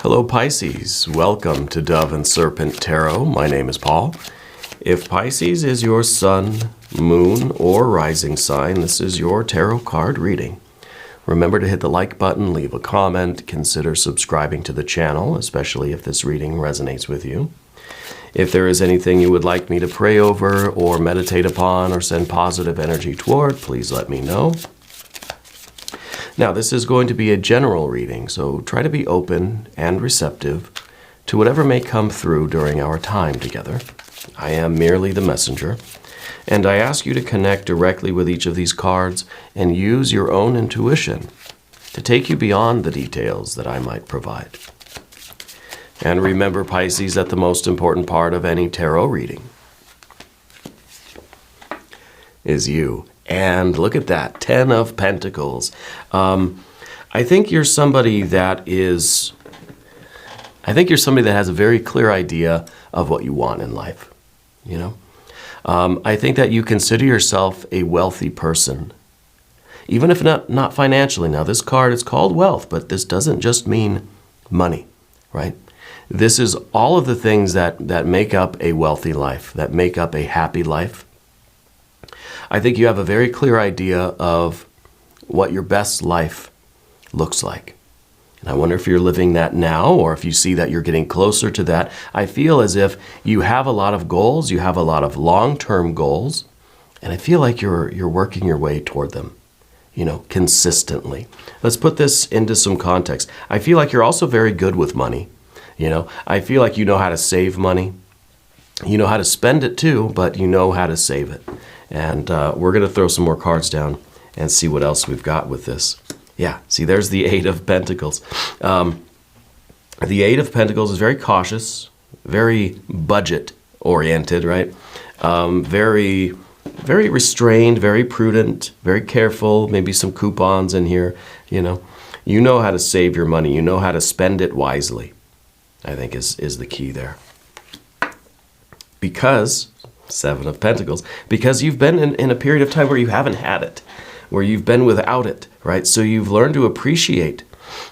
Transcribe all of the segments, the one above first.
Hello Pisces, welcome to Dove and Serpent Tarot. My name is Paul. If Pisces is your sun, moon, or rising sign, this is your tarot card reading. Remember to hit the like button, leave a comment, consider subscribing to the channel, especially if this reading resonates with you. If there is anything you would like me to pray over or meditate upon or send positive energy toward, please let me know. Now, this is going to be a general reading, so try to be open and receptive to whatever may come through during our time together. I am merely the messenger, and I ask you to connect directly with each of these cards and use your own intuition to take you beyond the details that I might provide. And remember, Pisces, that the most important part of any tarot reading is you. And look at that, 10 of Pentacles. I think you're somebody that has a very clear idea of what you want in life, you know? I think that you consider yourself a wealthy person, even if not financially. Now, this card is called wealth, but this doesn't just mean money, right? This is all of the things that make up a wealthy life, that make up a happy life. I think you have a very clear idea of what your best life looks like. And I wonder if you're living that now, or if you see that you're getting closer to that. I feel as if you have a lot of goals, you have a lot of long-term goals, and I feel like you're working your way toward them, you know, consistently. Let's put this into some context. I feel like you're also very good with money. You know, I feel like you know how to save money. You know how to spend it too, but you know how to save it. And we're going to throw some more cards down and see what else we've got with this. Yeah, see, there's the Eight of Pentacles. The Eight of Pentacles is very cautious, very budget-oriented, right? Very restrained, very prudent, very careful, maybe some coupons in here, you know. You know how to save your money. You know how to spend it wisely, I think is the key there. Because, Seven of Pentacles, because you've been in a period of time where you haven't had it, where you've been without it, right? So you've learned to appreciate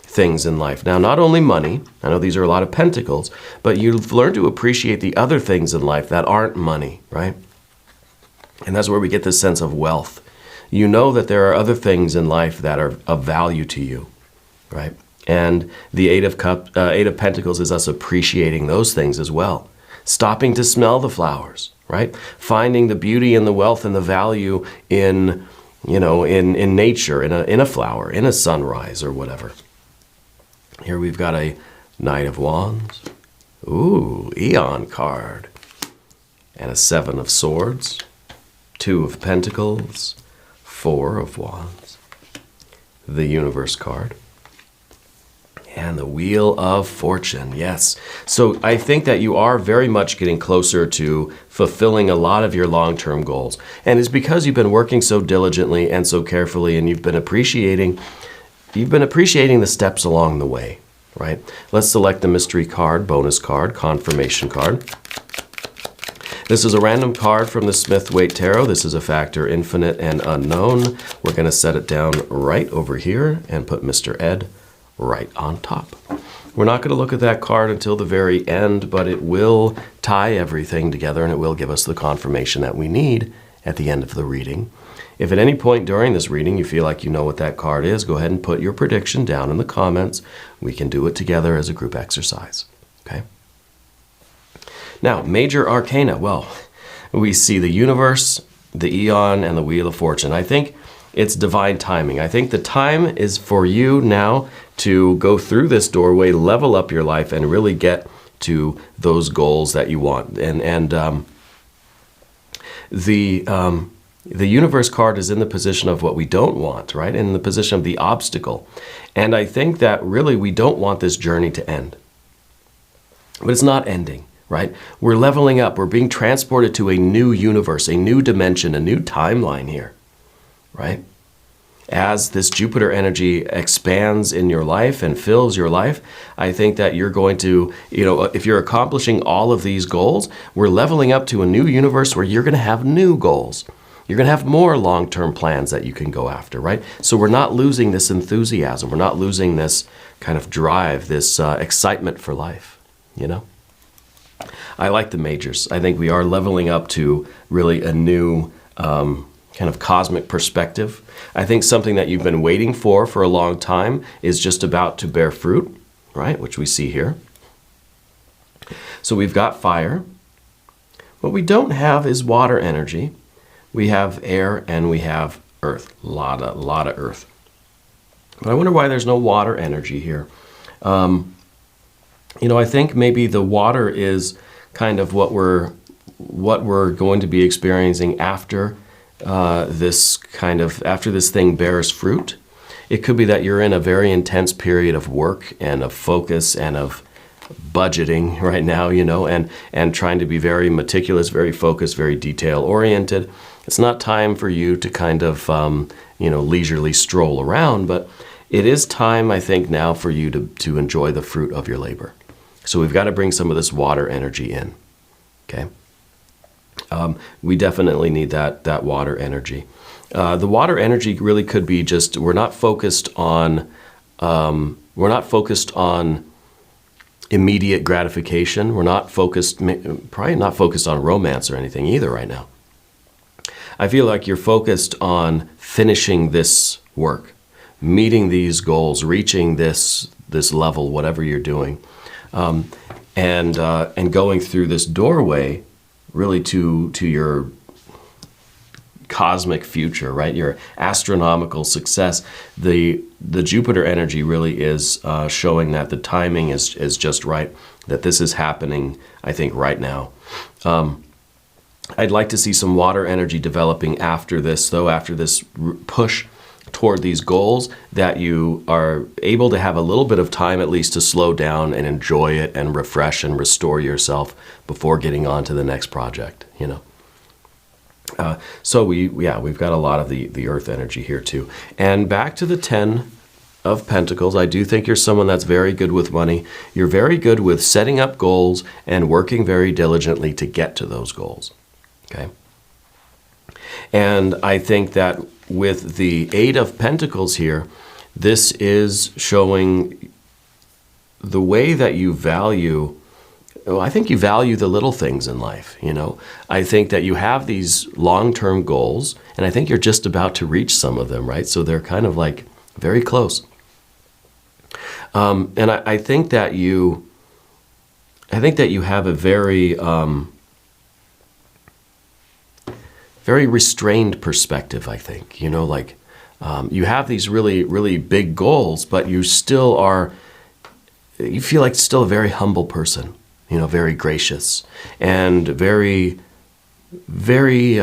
things in life. Now, not only money, I know these are a lot of pentacles, but you've learned to appreciate the other things in life that aren't money, right? And that's where we get this sense of wealth. You know that there are other things in life that are of value to you, right? And the Eight of Pentacles is us appreciating those things as well. Stopping to smell the flowers, right? Finding the beauty and the wealth and the value in, you know, in nature, in a flower, in a sunrise or whatever. Here we've got a Knight of Wands. Ooh, Eon card. And a Seven of Swords. Two of Pentacles. Four of Wands. The Universe card. And the Wheel of Fortune, yes. So I think that you are very much getting closer to fulfilling a lot of your long-term goals. And it's because you've been working so diligently and so carefully, and you've been appreciating the steps along the way, right? Let's select the mystery card, bonus card, confirmation card. This is a random card from the Smith-Waite Tarot. This is a factor infinite and unknown. We're going to set it down right over here and put Mr. Ed right on top. We're not going to look at that card until the very end, but it will tie everything together and it will give us the confirmation that we need at the end of the reading. If at any point during this reading you feel like you know what that card is, go ahead and put your prediction down in the comments. We can do it together as a group exercise. Okay? Now, major arcana. Well, we see the Universe, the Eon, and the Wheel of Fortune. I think it's divine timing. I think the time is for you now to go through this doorway, level up your life, and really get to those goals that you want. And the Universe card is in the position of what we don't want, right? In the position of the obstacle. And I think that really we don't want this journey to end. But it's not ending, right? We're leveling up. We're being transported to a new universe, a new dimension, a new timeline here. Right? As this Jupiter energy expands in your life and fills your life, I think that you're going to, you know, if you're accomplishing all of these goals, we're leveling up to a new universe where you're going to have new goals. you're going to have more long-term plans that you can go after, right? So we're not losing this enthusiasm. We're not losing this kind of drive, this excitement for life, you know? I like the majors. I think we are leveling up to really a new kind of cosmic perspective. I think something that you've been waiting for a long time is just about to bear fruit, right? Which we see here. So we've got fire. What we don't have is water energy. We have air and we have earth, a lot of earth. But I wonder why there's no water energy here. You know, I think maybe the water is kind of what we're going to be experiencing after this thing bears fruit. It could be that you're in a very intense period of work and of focus and of budgeting right now, you know, and trying to be very meticulous, very focused, very detail oriented. It's not time for you to kind of, leisurely stroll around, but it is time, I think, now for you to enjoy the fruit of your labor. So we've got to bring some of this water energy in, okay? We definitely need that water energy. The water energy really could be just, we're not focused on immediate gratification. We're not probably not focused on romance or anything either right now. I feel like you're focused on finishing this work, meeting these goals, reaching this level, whatever you're doing, and going through this doorway, really to your cosmic future, right? Your astronomical success. The Jupiter energy really is showing that the timing is just right, that this is happening, I think, right now. I'd like to see some water energy developing after this, though, after this push toward these goals, that you are able to have a little bit of time at least to slow down and enjoy it and refresh and restore yourself before getting on to the next project, you know. So we've got a lot of the earth energy here too. And back to the 10 of Pentacles, I do think you're someone that's very good with money. You're very good with setting up goals and working very diligently to get to those goals. Okay. And I think that with the 8 of Pentacles here, this is showing the way that you value. I think you value the little things in life, you know. I think that you have these long-term goals, and I think you're just about to reach some of them, right? So they're kind of like very close. And I think that you have a very very restrained perspective, I think. You know, like you have these really, really big goals, but you feel like still a very humble person, you know, very gracious and very, very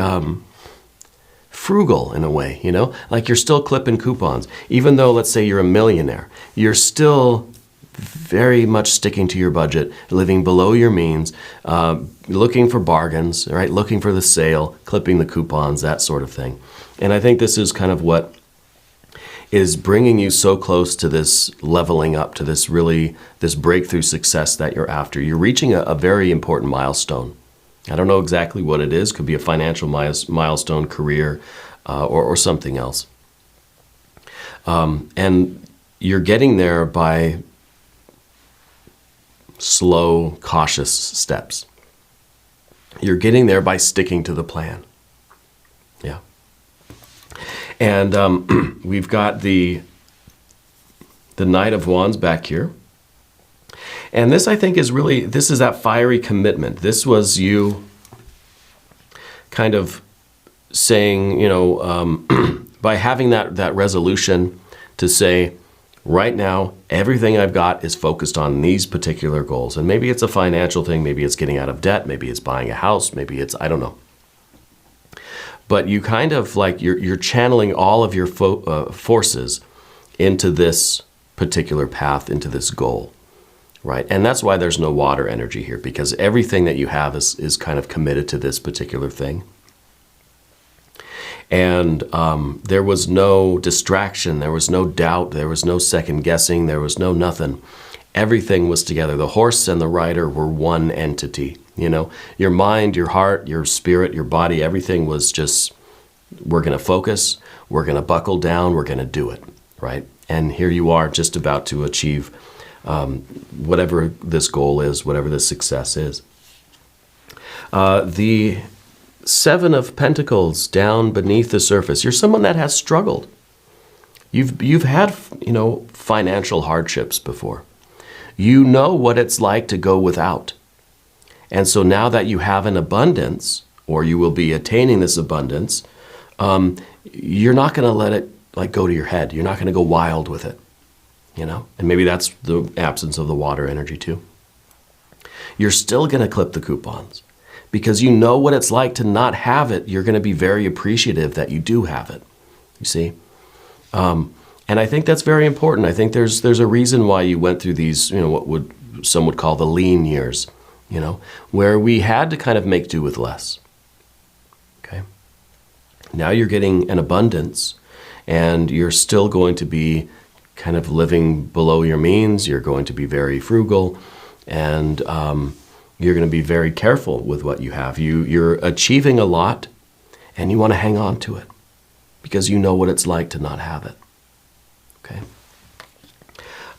frugal in a way, you know, like you're still clipping coupons. Even though, let's say you're a millionaire, you're still very much sticking to your budget, living below your means, looking for bargains, right? Looking for the sale, clipping the coupons, that sort of thing. And I think this is kind of what is bringing you so close to this leveling up, to this breakthrough success that you're after. You're reaching a very important milestone. I don't know exactly what it is. Could be a financial milestone, career, or something else. And you're getting there by slow, cautious steps. You're getting there by sticking to the plan. Yeah. And we've got the Knight of Wands back here. And this, I think, is that fiery commitment. This was you kind of saying, you know, by having that resolution to say, right now, everything I've got is focused on these particular goals. And maybe it's a financial thing, maybe it's getting out of debt, maybe it's buying a house, maybe it's, I don't know. But you kind of like, you're channeling all of your forces into this particular path, into this goal, right? And that's why there's no water energy here, because everything that you have is kind of committed to this particular thing. And there was no distraction, there was no doubt, there was no second guessing, there was no nothing. Everything was together. The horse and the rider were one entity. You know, your mind, your heart, your spirit, your body, everything was just We're going to focus, we're going to buckle down, we're going to do it, right? And here you are just about to achieve whatever this goal is, whatever this success is. The Seven of Pentacles down beneath the surface. You're someone that has struggled. You've had, financial hardships before. You know what it's like to go without. And so now that you have an abundance, or you will be attaining this abundance, you're not going to let it go to your head. You're not going to go wild with it, And maybe that's the absence of the water energy too. You're still going to clip the coupons because you know what it's like to not have it. You're going to be very appreciative that you do have it. You see? And I think that's very important. I think there's a reason why you went through these, what some would call the lean years, where we had to kind of make do with less. Okay. Now you're getting an abundance, and you're still going to be kind of living below your means. You're going to be very frugal, and you're going to be very careful with what you have. You're achieving a lot, and you want to hang on to it because you know what it's like to not have it. Okay.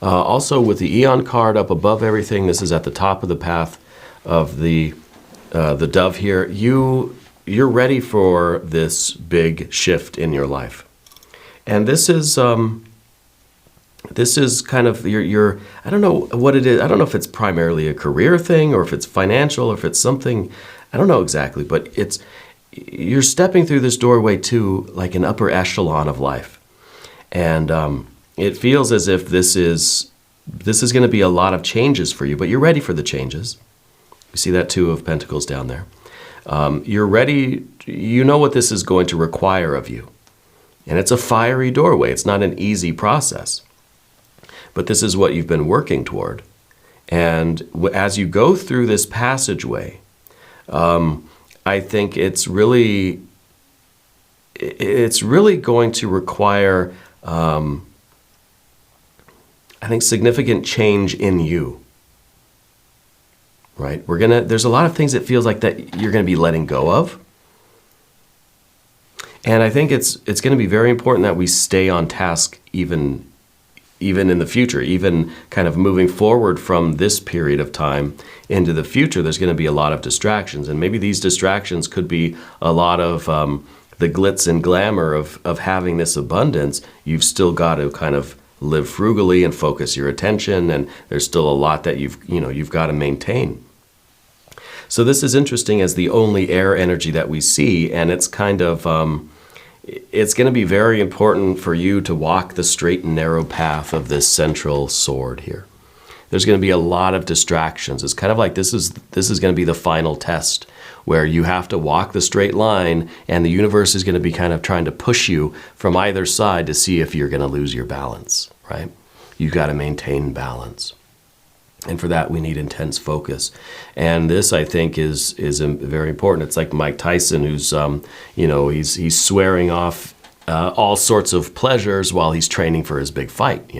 Also, with the Eon card up above everything, this is at the top of the path of the dove here. You're ready for this big shift in your life, and this is kind of your I don't know what it is. I don't know if it's primarily a career thing or if it's financial or if it's something. I don't know exactly, but you're stepping through this doorway to like an upper echelon of life, and it feels as if this is going to be a lot of changes for you, but you're ready for the changes. You see that Two of Pentacles down there. You're ready. You know what this is going to require of you. And it's a fiery doorway. It's not an easy process. But this is what you've been working toward. And as you go through this passageway, I think it's really going to require, I think, significant change in you. Right? There's a lot of things that feels like that you're going to be letting go of. And I think it's going to be very important that we stay on task even in the future, even kind of moving forward from this period of time into the future. There's going to be a lot of distractions, and maybe these distractions could be a lot of the glitz and glamour of having this abundance. You've still got to kind of live frugally and focus your attention, and there's still a lot that you've got to maintain. So this is interesting as the only air energy that we see, and it's kind of, it's going to be very important for you to walk the straight and narrow path of this central sword here. There's going to be a lot of distractions. It's kind of like this is going to be the final test where you have to walk the straight line, and the universe is going to be kind of trying to push you from either side to see if you're going to lose your balance, right? You've got to maintain balance. And for that, we need intense focus. And this, I think, is very important. It's like Mike Tyson, who's, he's swearing off all sorts of pleasures while he's training for his big fight,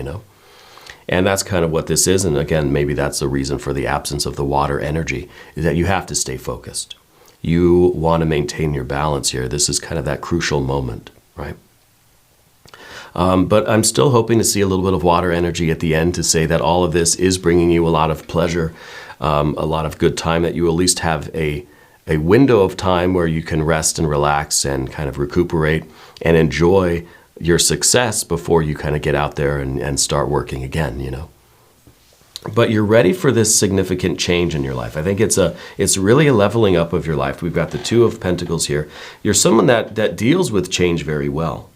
And that's kind of what this is. And again, maybe that's the reason for the absence of the water energy, is that you have to stay focused. You want to maintain your balance here. This is kind of that crucial moment, right? But I'm still hoping to see a little bit of water energy at the end to say that all of this is bringing you a lot of pleasure, a lot of good time, that you at least have a window of time where you can rest and relax and kind of recuperate and enjoy your success before you kind of get out there and start working again, But you're ready for this significant change in your life. I think it's really a leveling up of your life. We've got the Two of Pentacles here. You're someone that deals with change very well.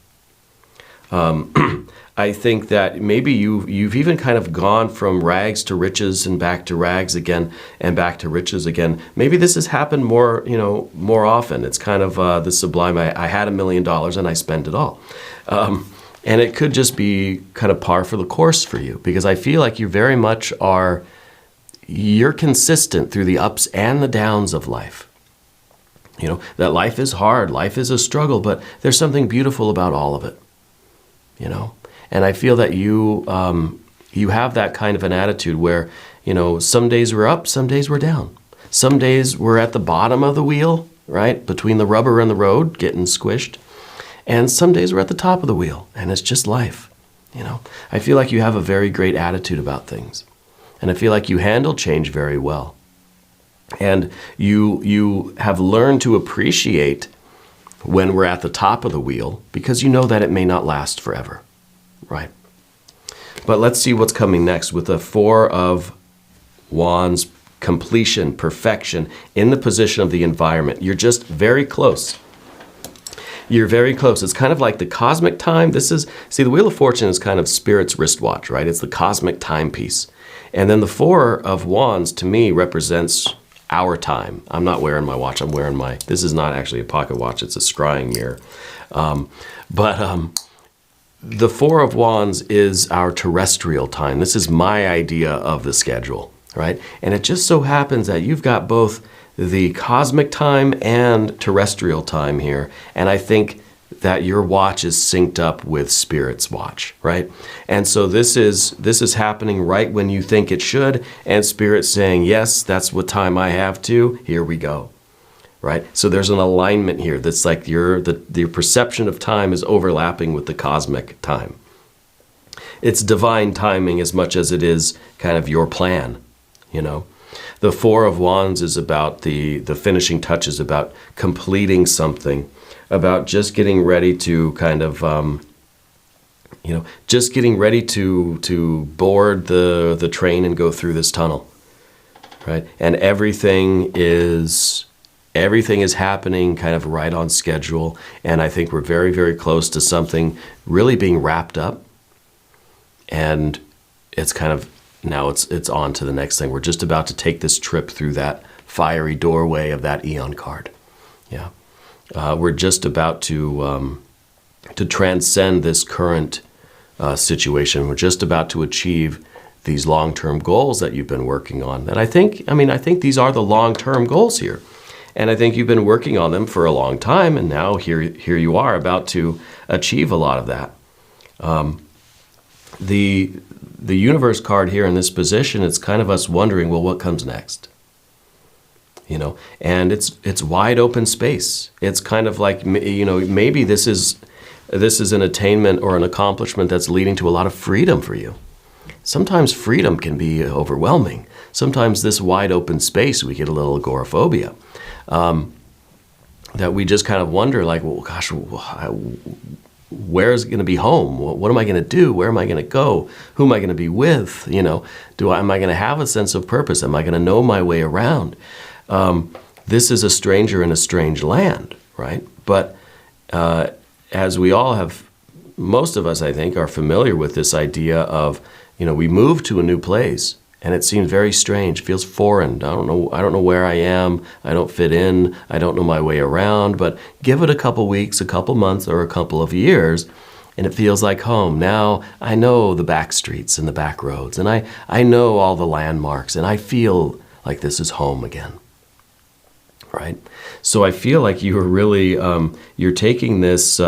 I think that maybe you've even kind of gone from rags to riches and back to rags again and back to riches again. Maybe this has happened more often. It's kind of the sublime, I had $1 million and I spent it all. And it could just be kind of par for the course for you, because I feel like you very much you're consistent through the ups and the downs of life. That life is hard, life is a struggle, but there's something beautiful about all of it. And I feel that you have that kind of an attitude where, some days we're up, some days we're down. Some days we're at the bottom of the wheel, right? Between the rubber and the road, getting squished. And some days we're at the top of the wheel, and it's just life. I feel like you have a very great attitude about things. And I feel like you handle change very well. And you have learned to appreciate when we're at the top of the wheel, because you know that it may not last forever, right? But let's see what's coming next with the Four of Wands, completion, perfection, in the position of the environment. You're just very close. You're very close. It's kind of like the cosmic time. The Wheel of Fortune is kind of Spirit's wristwatch, right? It's the cosmic timepiece. And then the Four of Wands, to me, represents our time. I'm not wearing my watch. I'm wearing this is not actually a pocket watch. It's a scrying mirror. The Four of Wands is our terrestrial time. This is my idea of the schedule, right? And it just so happens that you've got both the cosmic time and terrestrial time here. And I think that your watch is synced up with Spirit's watch, right? And so this is happening right when you think it should, and Spirit's saying, yes, that's what time I have too. Here we go, right? So there's an alignment here that's like the perception of time is overlapping with the cosmic time. It's divine timing as much as it is kind of your plan, The Four of Wands is about the finishing touches, about completing something, about just getting ready to kind of, just getting ready to board the train and go through this tunnel, right? And everything is happening kind of right on schedule. And I think we're very, very close to something really being wrapped up. And it's kind of, now it's on to the next thing. We're just about to take this trip through that fiery doorway of that Eon card. Yeah. We're just about to transcend this current situation. We're just about to achieve these long-term goals that you've been working on. And I think these are the long-term goals here. And I think you've been working on them for a long time, and now here you are about to achieve a lot of that. The universe card here in this position, it's kind of us wondering, well, what comes next? And it's wide open space. It's kind of like, maybe this is an attainment or an accomplishment that's leading to a lot of freedom for you. Sometimes freedom can be overwhelming. Sometimes this wide open space, we get a little agoraphobia. That we just kind of wonder, like, well, gosh, where is it going to be home? What am I going to do? Where am I going to go? Who am I going to be with? Am I going to have a sense of purpose? Am I going to know my way around? This is a stranger in a strange land, right? But as we all have, most of us, I think, are familiar with this idea of, we move to a new place and it seems very strange, feels foreign. I don't know where I am. I don't fit in. I don't know my way around. But give it a couple weeks, a couple months, or a couple of years, and it feels like home. Now I know the back streets and the back roads, and I know all the landmarks, and I feel like this is home again. Right? So I feel like you are really, you're taking this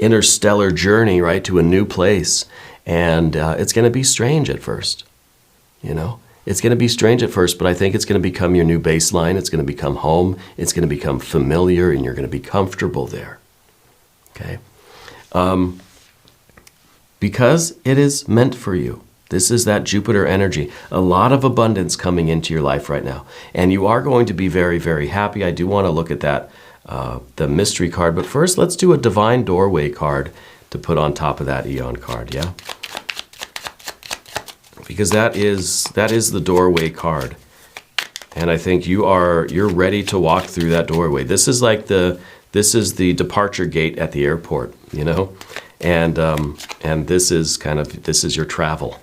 interstellar journey, right, to a new place. And it's going to be strange at first. It's going to be strange at first, but I think it's going to become your new baseline. It's going to become home. It's going to become familiar, and you're going to be comfortable there. Okay? Because it is meant for you. This is that Jupiter energy. A lot of abundance coming into your life right now. And you are going to be very, very happy. I do want to look at that, the mystery card. But first, let's do a divine doorway card to put on top of that Eon card, yeah? Because that is the doorway card. And I think you're ready to walk through that doorway. This is the departure gate at the airport, And this is your travel.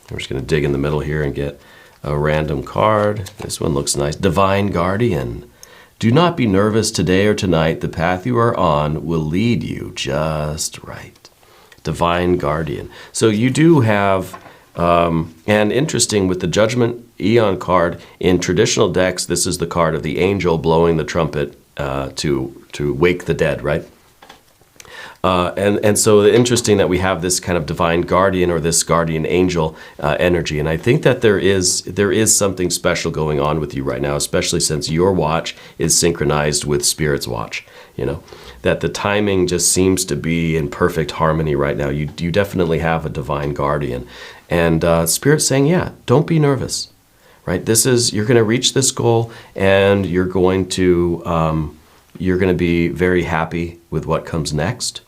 We're just going to dig in the middle here and get a random card. This one looks nice. Divine Guardian. Do not be nervous today or tonight. The path you are on will lead you just right. Divine Guardian. So you do have, and interesting with the Judgment Eon card, in traditional decks, this is the card of the angel blowing the trumpet to wake the dead, right? And so interesting that we have this kind of divine guardian or this guardian angel energy. And I think that there is something special going on with you right now, especially since your watch is synchronized with Spirit's watch, that the timing just seems to be in perfect harmony right now. You definitely have a divine guardian. And Spirit's saying, yeah, don't be nervous, right? You're going to reach this goal, and you're going to be very happy with what comes next.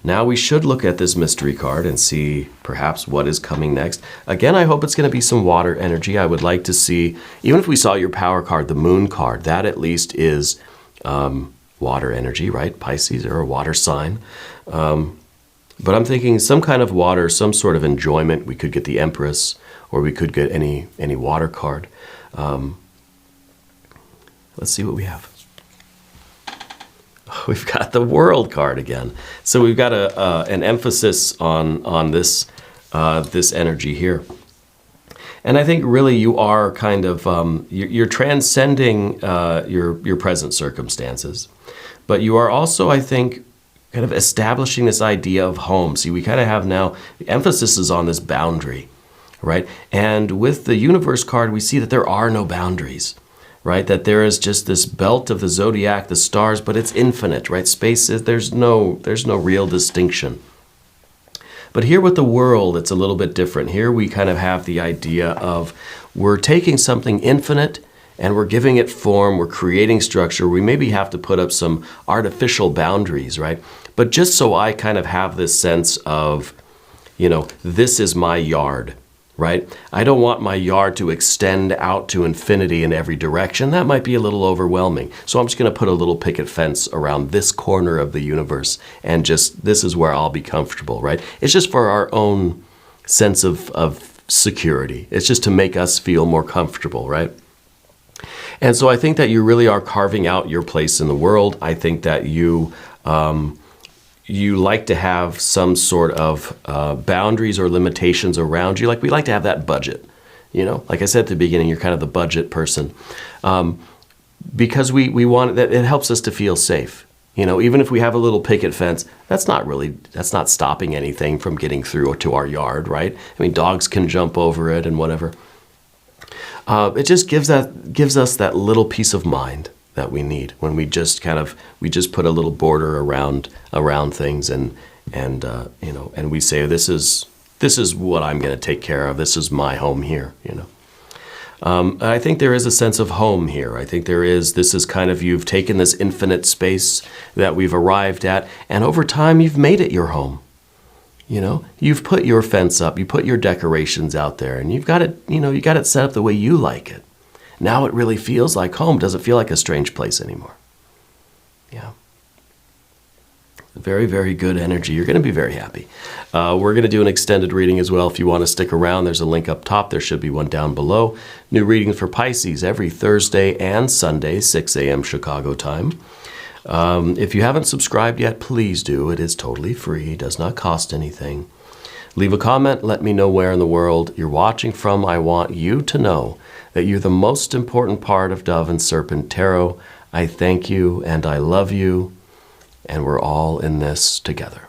Now we should look at this mystery card and see perhaps what is coming next. Again, I hope it's going to be some water energy. I would like to see, even if we saw your power card, the moon card, that at least is water energy, right? Pisces are a water sign. But I'm thinking some kind of water, some sort of enjoyment. We could get the Empress, or we could get any water card. Let's see what we have. We've got the World card again. So we've got an emphasis on this energy here. And I think really you are kind of, you're transcending your present circumstances. But you are also, I think, kind of establishing this idea of home. See, we kind of have now, the emphasis is on this boundary, right? And with the Universe card, we see that there are no boundaries, right? That there is just this belt of the zodiac, the stars, but it's infinite, right? Space is, there's no real distinction. But here with the World, it's a little bit different. Here we kind of have the idea of we're taking something infinite and we're giving it form, we're creating structure. We maybe have to put up some artificial boundaries, right? But just so I kind of have this sense of, this is my yard, right? I don't want my yard to extend out to infinity in every direction. That might be a little overwhelming. So I'm just going to put a little picket fence around this corner of the universe, and just, this is where I'll be comfortable, right? It's just for our own sense of security. It's just to make us feel more comfortable, right? And so I think that you really are carving out your place in the world. I think that you like to have some sort of boundaries or limitations around you. Like, we like to have that budget, Like I said at the beginning, you're kind of the budget person. Because we want that, it helps us to feel safe. Even if we have a little picket fence, that's not stopping anything from getting through to our yard, right? I mean, dogs can jump over it and whatever. It just gives us that little peace of mind that we need when we just put a little border around things, and we say, this is what I'm going to take care of. This is my home here. I think there is a sense of home here. I think this is kind of, you've taken this infinite space that we've arrived at, and over time you've made it your home. You've put your fence up, you put your decorations out there, and you've got it, you got it set up the way you like it. Now it really feels like home. Doesn't feel like a strange place anymore. Yeah. Very, very good energy. You're going to be very happy. We're going to do an extended reading as well. If you want to stick around, there's a link up top. There should be one down below. New readings for Pisces every Thursday and Sunday, 6 a.m. Chicago time. If you haven't subscribed yet, please do. It is totally free. It does not cost anything. Leave a comment. Let me know where in the world you're watching from. I want you to know that you're the most important part of Dove and Serpent Tarot. I thank you and I love you, and we're all in this together.